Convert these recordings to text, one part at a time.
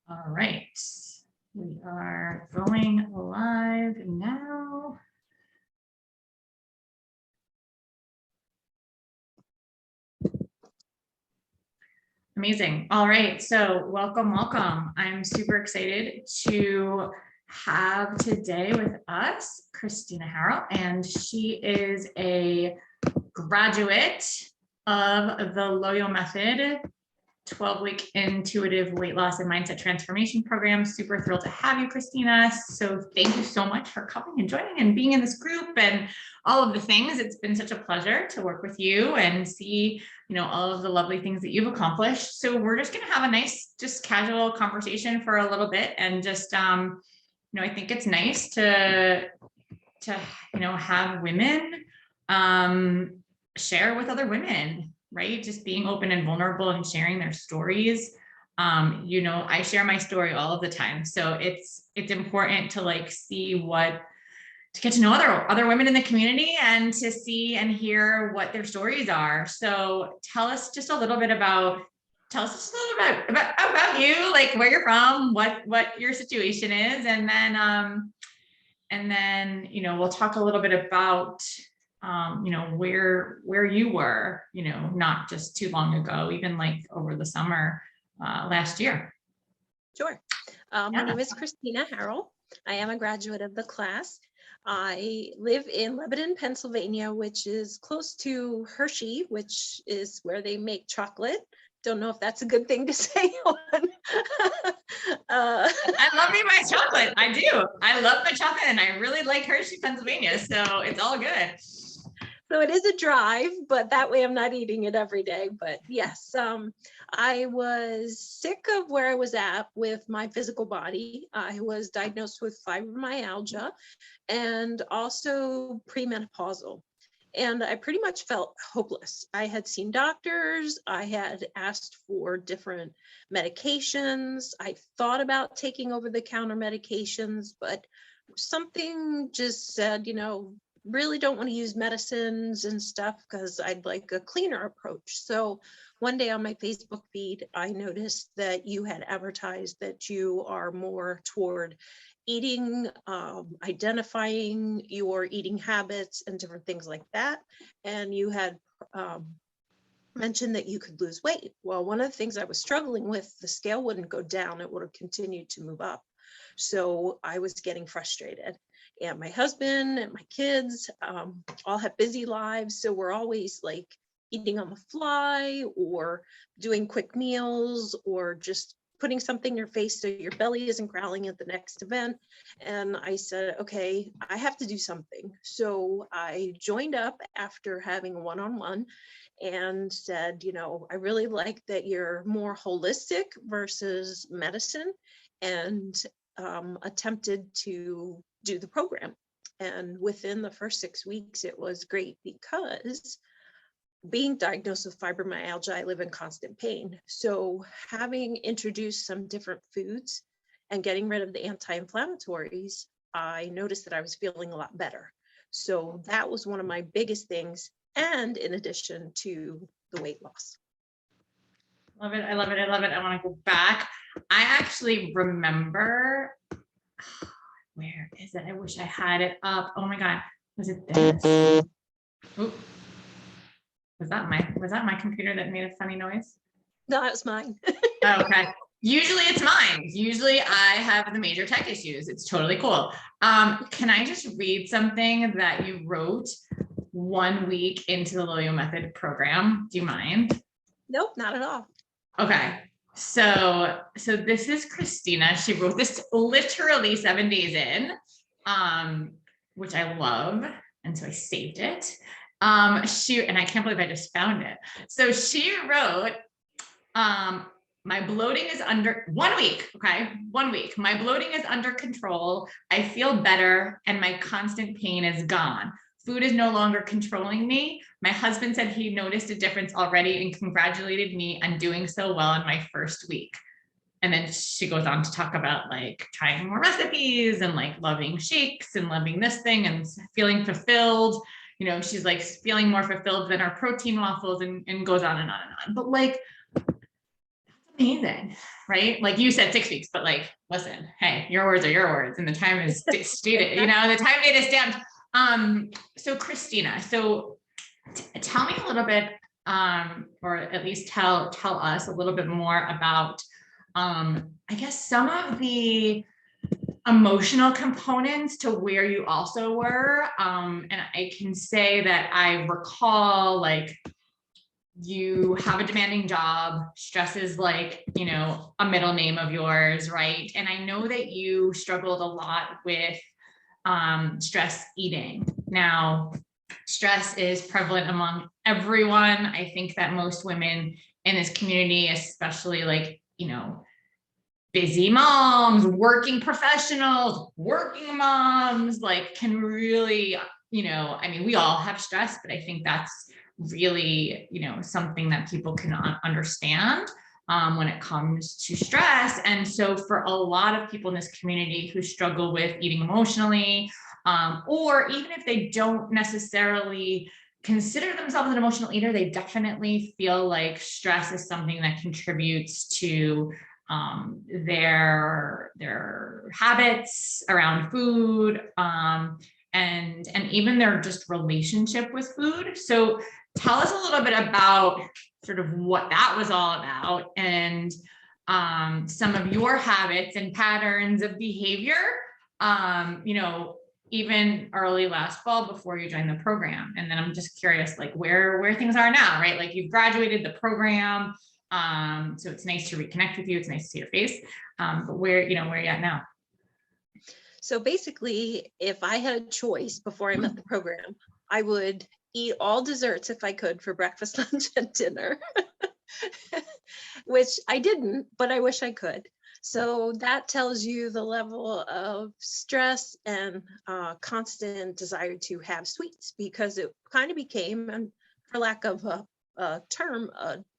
All right, we are going live now. Amazing. All right, so welcome. I'm super excited to have today with us Christina Harrell, and she is a graduate of the Loyo Method 12-week intuitive weight loss and mindset transformation program. Super thrilled to have you, Christina. So thank you so much for coming and joining and being in this group and all of the things. It's been such a pleasure to work with you and see, all of the lovely things that you've accomplished. So we're just going to have a nice, just casual conversation for a little bit. And just, I think it's nice to have women share with other women, right? Just being open and vulnerable and sharing their stories. I share my story all of the time. So it's important to to get to know other women in the community and to see and hear what their stories are. So tell us just a little bit about you, like where you're from, what your situation is. And then, we'll talk a little bit about where you were, not just too long ago, even like over the summer last year. Sure. My name is Christina Harrell. I am a graduate of the class. I live in Lebanon, Pennsylvania, which is close to Hershey, which is where they make chocolate. Don't know if that's a good thing to say on. I love me my chocolate. I do. I love my chocolate and I really like Hershey, Pennsylvania. So it's all good. So it is a drive, but that way I'm not eating it every day. But yes, I was sick of where I was at with my physical body. I was diagnosed with fibromyalgia and also premenopausal. And I pretty much felt hopeless. I had seen doctors. I had asked for different medications. I thought about taking over-the-counter medications, but something just said, really don't want to use medicines and stuff because I'd like a cleaner approach. So one day on my Facebook feed, I noticed that you had advertised that you are more toward eating, identifying your eating habits and different things like that. And you had mentioned that you could lose weight. Well, one of the things I was struggling with, the scale wouldn't go down, it would have continued to move up. So I was getting frustrated. And my husband and my kids all have busy lives. So we're always like eating on the fly or doing quick meals or just putting something in your face so your belly isn't growling at the next event. And I said, okay, I have to do something. So I joined up after having a one-on-one and said, I really like that you're more holistic versus medicine, and attempted to do the program. And within the first 6 weeks, it was great because being diagnosed with fibromyalgia, I live in constant pain. So having introduced some different foods and getting rid of the anti-inflammatories, I noticed that I was feeling a lot better. So that was one of my biggest things. And in addition to the weight loss. Love it. I love it. I love it. I want to go back. I actually remember, where is it? I wish I had it up. Oh my God. Was it this? Ooh. Was that my computer that made a funny noise? No, that was mine. Oh, okay. Usually it's mine. Usually I have the major tech issues. It's totally cool. Can I just read something that you wrote 1 week into the Loyo Method program? Do you mind? Nope, not at all. Okay. So this is Christina. She wrote this literally 7 days in, which I love. And so I saved it. And I can't believe I just found it. So she wrote, my bloating is under 1 week. Okay. 1 week. My bloating is under control. I feel better and my constant pain is gone. Food is no longer controlling me. My husband said he noticed a difference already and congratulated me on doing so well in my first week. And then she goes on to talk about like trying more recipes and like loving shakes and loving this thing and feeling fulfilled. She's like feeling more fulfilled than our protein waffles and goes on and on and on. But like, that's a Amazing, right? Like you said, 6 weeks, but like, listen, hey, your words are your words, and the time is stated. You know, the time date is stamped. So Christina, so tell me a little bit, or at least tell us a little bit more about, I guess some of the emotional components to where you also were. And I can say that I recall like you have a demanding job, stress is like, you know, a middle name of yours, right? And I know that you struggled a lot with stress eating. Now, stress is prevalent among everyone. I think that most women in this community, especially like, you know, busy moms, working professionals, working moms, like can really, you know, I mean, we all have stress, but I think that's really, you know, something that people can understand when it comes to stress. And so for a lot of people in this community who struggle with eating emotionally, or even if they don't necessarily consider themselves an emotional eater, they definitely feel like stress is something that contributes to their habits around food, and even their just relationship with food. So tell us a little bit about sort of what that was all about, and some of your habits and patterns of behavior, you know, even early last fall before you joined the program. And then I'm just curious, like where things are now, right? Like you've graduated the program. So it's nice to reconnect with you. It's nice to see your face. But where are you at now? So basically, if I had a choice before I met the program, I would eat all desserts if I could for breakfast, lunch, and dinner, which I didn't, but I wish I could. So that tells you the level of stress and constant desire to have sweets, because it kind of became, and for lack of a term,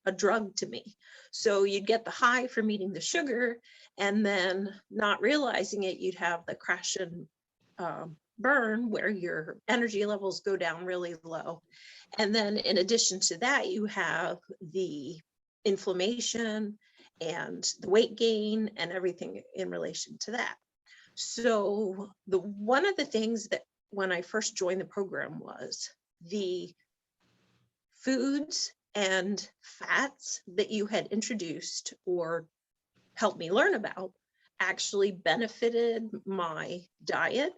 a drug to me. So you'd get the high from eating the sugar, and then not realizing it, you'd have the crash and burn where your energy levels go down really low. And then in addition to that, you have the inflammation and the weight gain and everything in relation to that. So one of the things that when I first joined the program was the foods and fats that you had introduced or helped me learn about actually benefited my diet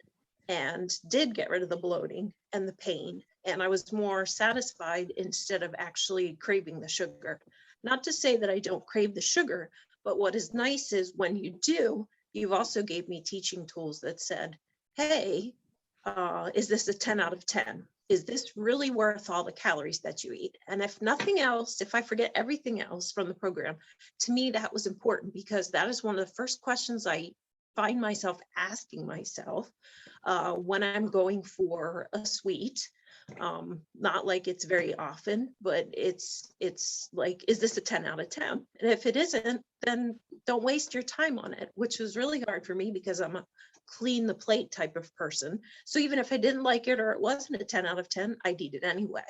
and did get rid of the bloating and the pain. And I was more satisfied instead of actually craving the sugar. Not to say that I don't crave the sugar, but what is nice is when you do, you've also gave me teaching tools that said, hey, is this a 10 out of 10? Is this really worth all the calories that you eat? And if nothing else, if I forget everything else from the program, to me, that was important, because that is one of the first questions I find myself asking myself when I'm going for a sweet. Not like it's very often, but it's like, is this a 10 out of 10? And if it isn't, then don't waste your time on it, which was really hard for me because I'm a clean the plate type of person. So even if I didn't like it or it wasn't a 10 out of 10, I'd eat it anyway.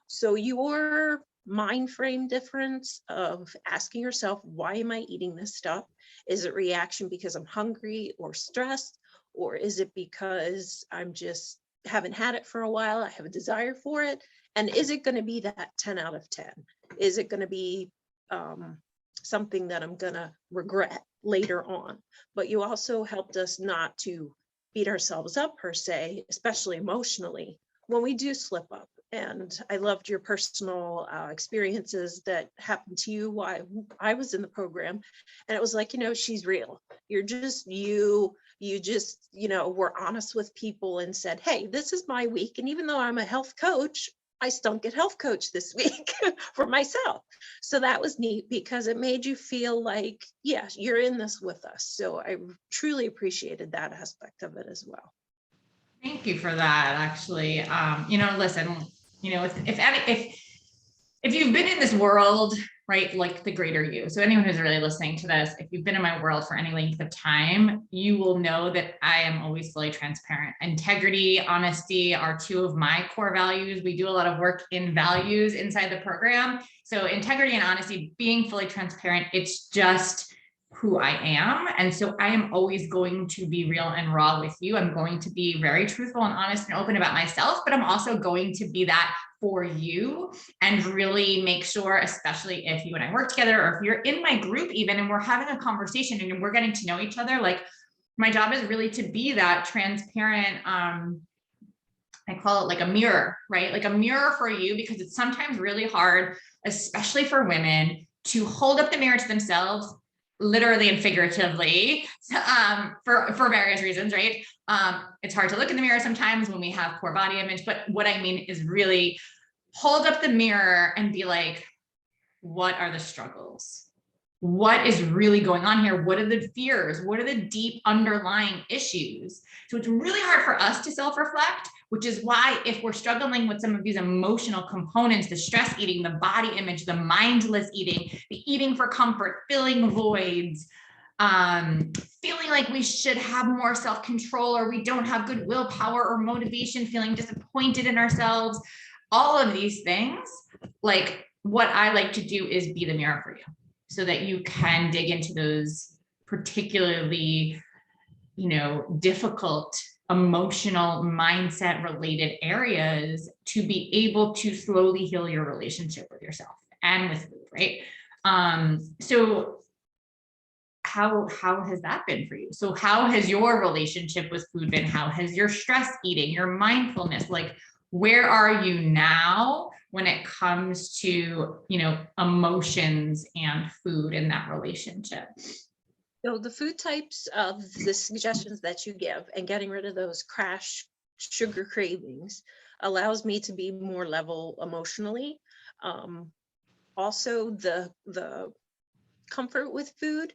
So your mind frame difference of asking yourself, why am I eating this stuff? Is it reaction because I'm hungry or stressed? Or is it because I'm just haven't had it for a while, I have a desire for it? And is it going to be that 10 out of 10? Is it going to be something that I'm going to regret later on? But you also helped us not to beat ourselves up per se, especially emotionally, when we do slip up. And I loved your personal experiences that happened to you while I was in the program. And it was like, she's real. You're just you just, were honest with people and said, hey, this is my week. And even though I'm a health coach, I stunk at health coach this week for myself. So that was neat because it made you feel like, yeah, you're in this with us. So I truly appreciated that aspect of it as well. Thank you for that. Actually, listen, if you've been in this world right? Like the greater you. So anyone who's really listening to this, if you've been in my world for any length of time, you will know that I am always fully transparent. Integrity, honesty are two of my core values. We do a lot of work in values inside the program. So integrity and honesty, being fully transparent, it's just who I am. And so I am always going to be real and raw with you. I'm going to be very truthful and honest and open about myself, but I'm also going to be that for you and really make sure, especially if you and I work together, or if you're in my group even, and we're having a conversation and we're getting to know each other, like my job is really to be that transparent, I call it like a mirror, right? Like a mirror for you, because it's sometimes really hard, especially for women, to hold up the mirror to themselves, literally and figuratively, for various reasons, right? It's hard to look in the mirror sometimes when we have poor body image, but what I mean is really hold up the mirror and be like, what are the struggles? What is really going on here? What are the fears? What are the deep underlying issues? So it's really hard for us to self-reflect, which is why if we're struggling with some of these emotional components, the stress eating, the body image, the mindless eating, the eating for comfort, filling voids, feeling like we should have more self-control, or we don't have good willpower or motivation, feeling disappointed in ourselves, all of these things, like what I like to do is be the mirror for you, so that you can dig into those particularly, difficult emotional mindset related areas to be able to slowly heal your relationship with yourself and with food, right? So how has that been for you? So how has your relationship with food been? How has your stress eating, your mindfulness, like where are you now when it comes to, emotions and food in that relationship? So the food types of the suggestions that you give and getting rid of those crash sugar cravings allows me to be more level emotionally. Also the comfort with food,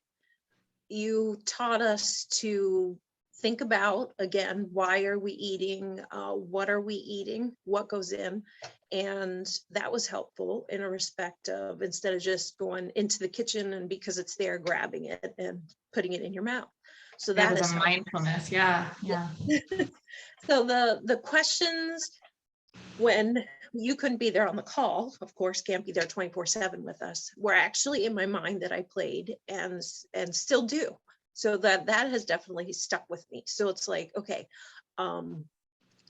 you taught us to think about, again, why are we eating? What are we eating? What goes in? And that was helpful in a respect of, instead of just going into the kitchen and because it's there, grabbing it and putting it in your mouth. So that is a mindfulness. Yeah. So the questions, when you couldn't be there on the call, of course, can't be there 24/7 with us, were actually in my mind that I played and still do. So that has definitely stuck with me. So it's like, okay,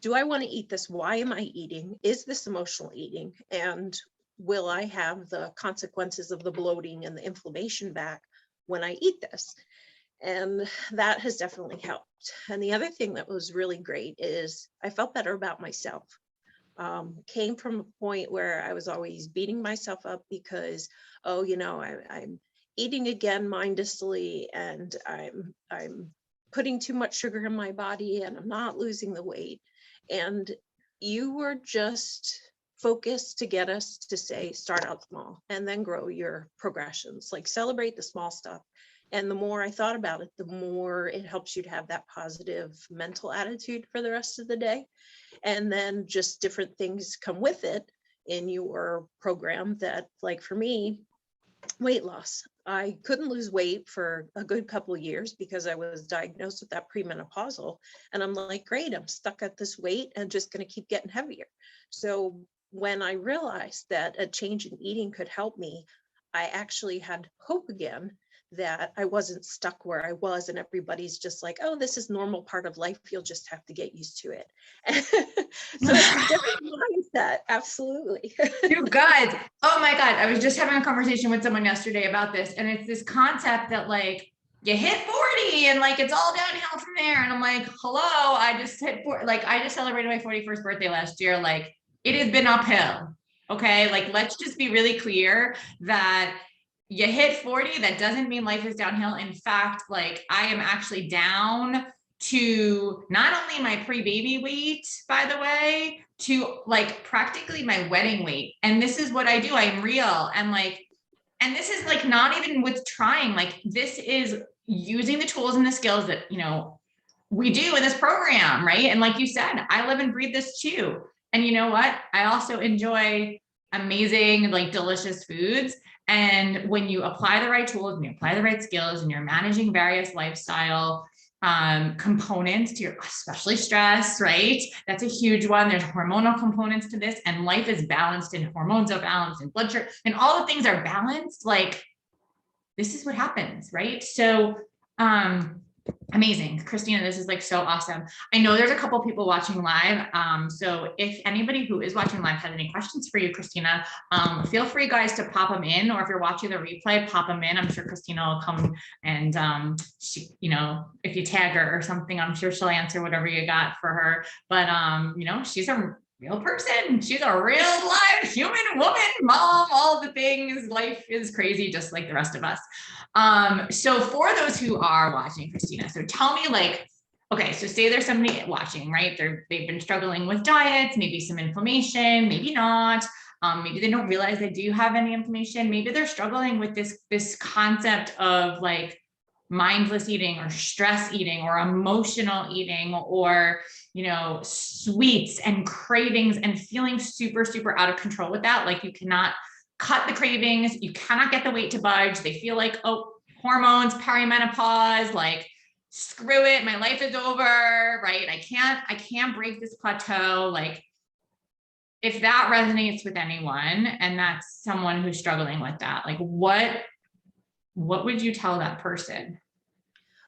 do I want to eat this? Why am I eating? Is this emotional eating? And will I have the consequences of the bloating and the inflammation back when I eat this? And that has definitely helped. And the other thing that was really great is I felt better about myself. Came from a point where I was always beating myself up because, I'm eating again mindlessly, and I'm putting too much sugar in my body, and I'm not losing the weight. And you were just focused to get us to say, start out small and then grow your progressions, like celebrate the small stuff. And the more I thought about it, the more it helps you to have that positive mental attitude for the rest of the day. And then just different things come with it in your program that, like for me, weight loss. I couldn't lose weight for a good couple of years because I was diagnosed with that premenopausal. And I'm like, great, I'm stuck at this weight and just going to keep getting heavier. So when I realized that a change in eating could help me, I actually had hope again that I wasn't stuck where I was, and everybody's just like, oh, this is normal part of life. You'll just have to get used to it. So it's a different mindset. Absolutely. You guys, oh my God. I was just having a conversation with someone yesterday about this. And it's this concept that like you hit 40 and like it's all downhill from there. And I'm like, hello, I just hit 40. Like I just celebrated my 41st birthday last year. Like it has been uphill. Okay. Like, let's just be really clear that you hit 40, that doesn't mean life is downhill. In fact, like I am actually down to not only my pre-baby weight, by the way, to like practically my wedding weight. And this is what I do. I'm real. And this is like not even with trying, like this is using the tools and the skills that, we do in this program, right? And like you said, I live and breathe this too. And you know what? I also enjoy amazing, like delicious foods. And when you apply the right tools and you apply the right skills and you're managing various lifestyle components to your, especially stress, right? That's a huge one. There's hormonal components to this, and life is balanced, and hormones are balanced, and blood sugar, and all the things are balanced. Like, this is what happens, right? So, amazing, Christina, this is like so awesome. I know there's a couple people watching live. So if anybody who is watching live has any questions for you, Christina, feel free, guys, to pop them in, or if you're watching the replay, pop them in. I'm sure Christina will come and she, you know, if you tag her or something, I'm sure she'll answer whatever you got for her. But you know, she's a real person. She's a real live human woman, mom, all the things. Life is crazy, just like the rest of us. So for those who are watching, Christina, so tell me, like, okay, so say there's somebody watching, right? They've been struggling with diets, maybe some inflammation, maybe not. Maybe they don't realize they do have any inflammation. Maybe they're struggling with this concept of like mindless eating or stress eating or emotional eating, or, you know, sweets and cravings, and feeling super, super out of control with that. Like, you cannot cut the cravings, you cannot get the weight to budge. They feel like, oh, hormones, perimenopause, like, screw it, my life is over, right? I can't break this plateau. Like, if that resonates with anyone, and that's someone who's struggling with that, like, what would you tell that person?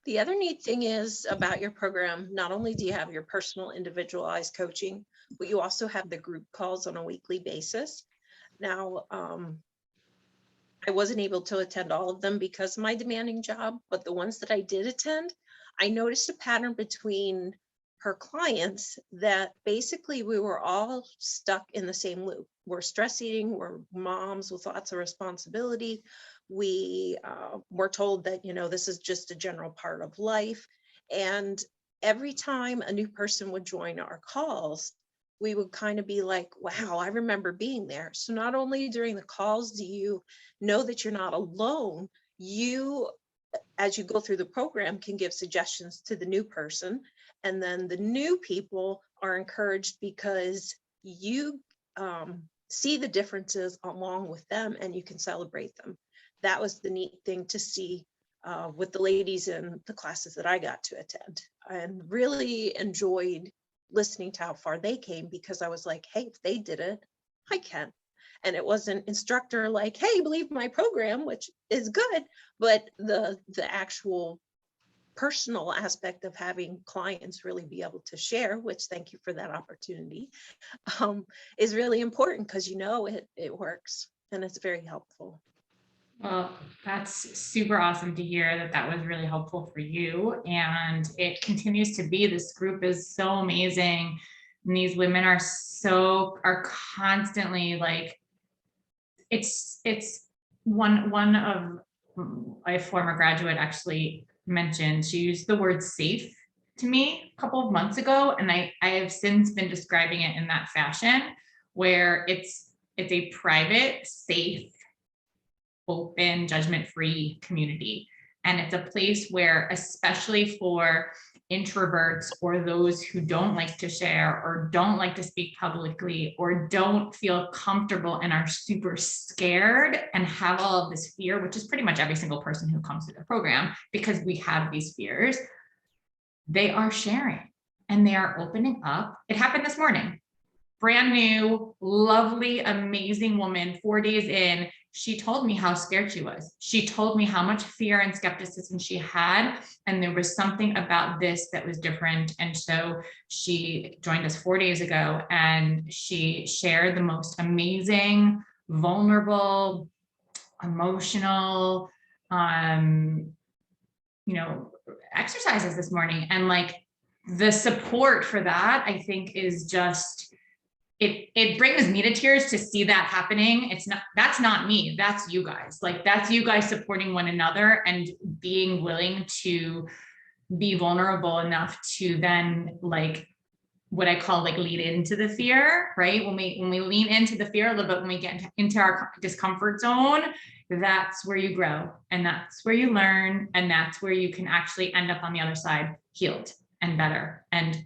The other neat thing is about your program, not only do you have your personal individualized coaching, but you also have the group calls on a weekly basis. Now, I wasn't able to attend all of them because of my demanding job, but the ones that I did attend, I noticed a pattern between her clients that basically we were all stuck in the same loop. We're stress eating, we're moms with lots of responsibility. We were told that, you know, this is just a general part of life. And every time a new person would join our calls, we would kind of be like, wow, I remember being there. So not only during the calls do you know that you're not alone, you, as you go through the program, can give suggestions to the new person. And then the new people are encouraged because you see the differences along with them and you can celebrate them. That was the neat thing to see with the ladies in the classes that I got to attend, and really enjoyed listening to how far they came, because I was like, hey, if they did it, I can. And it wasn't instructor like, hey, believe my program, which is good, but the actual personal aspect of having clients really be able to share, which thank you for that opportunity, is really important, because you know it works and it's very helpful. Well, that's super awesome to hear that that was really helpful for you, and it continues to be. This group is so amazing, and these women are constantly like, it's one of a former graduate actually mentioned, she used the word safe to me a couple of months ago, and I have since been describing it in that fashion, where it's a private, safe, open, judgment-free community. And it's a place where, especially for introverts or those who don't like to share or don't like to speak publicly or don't feel comfortable and are super scared and have all of this fear, which is pretty much every single person who comes to the program, because we have these fears, they are sharing and they are opening up. It happened this morning. Brand new, lovely, amazing woman, 4 days in, she told me how scared she was. She told me how much fear and skepticism she had. And there was something about this that was different. And so she joined us 4 days ago, and she shared the most amazing, vulnerable, emotional, exercises this morning. And like, the support for that, I think, is just, it brings me to tears to see that happening. That's not me, that's you guys. Like, that's you guys supporting one another and being willing to be vulnerable enough to then, like, what I call, like, lead into the fear, right? When we lean into the fear a little bit, when we get into our discomfort zone, that's where you grow, and that's where you learn, and that's where you can actually end up on the other side healed and better and,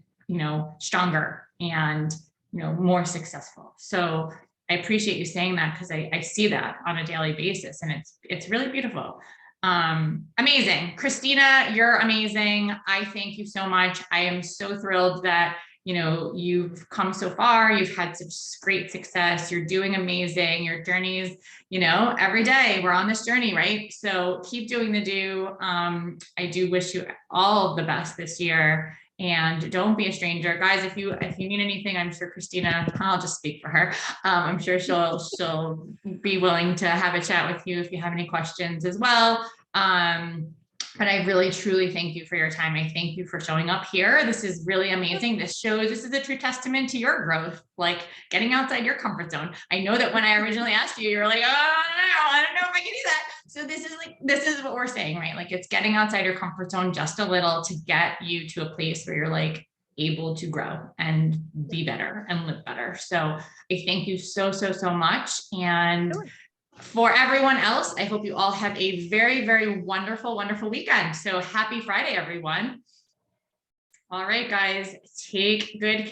stronger and, more successful. So I appreciate you saying that because I see that on a daily basis, and it's really beautiful. Amazing. Christina, you're amazing. I thank you so much. I am so thrilled that, you know, you've come so far. You've had such great success. You're doing amazing. Your journeys, you know, every day we're on this journey, right? So keep doing the do. I do wish you all the best this year. And don't be a stranger, guys. If you need anything, I'm sure Christina, I'll just speak for her. I'm sure she'll be willing to have a chat with you if you have any questions as well. But I really truly thank you for your time. I thank you for showing up here. This is really amazing. This is a true testament to your growth, like getting outside your comfort zone. I know that when I originally asked you, you were like, oh, I don't know if I can do that. So this is what we're saying, right? Like it's getting outside your comfort zone just a little to get you to a place where you're like able to grow and be better and live better. So I thank you so much. And Sure. for everyone else, I hope you all have a very, very wonderful weekend. So happy Friday, everyone. All right, guys, take good care.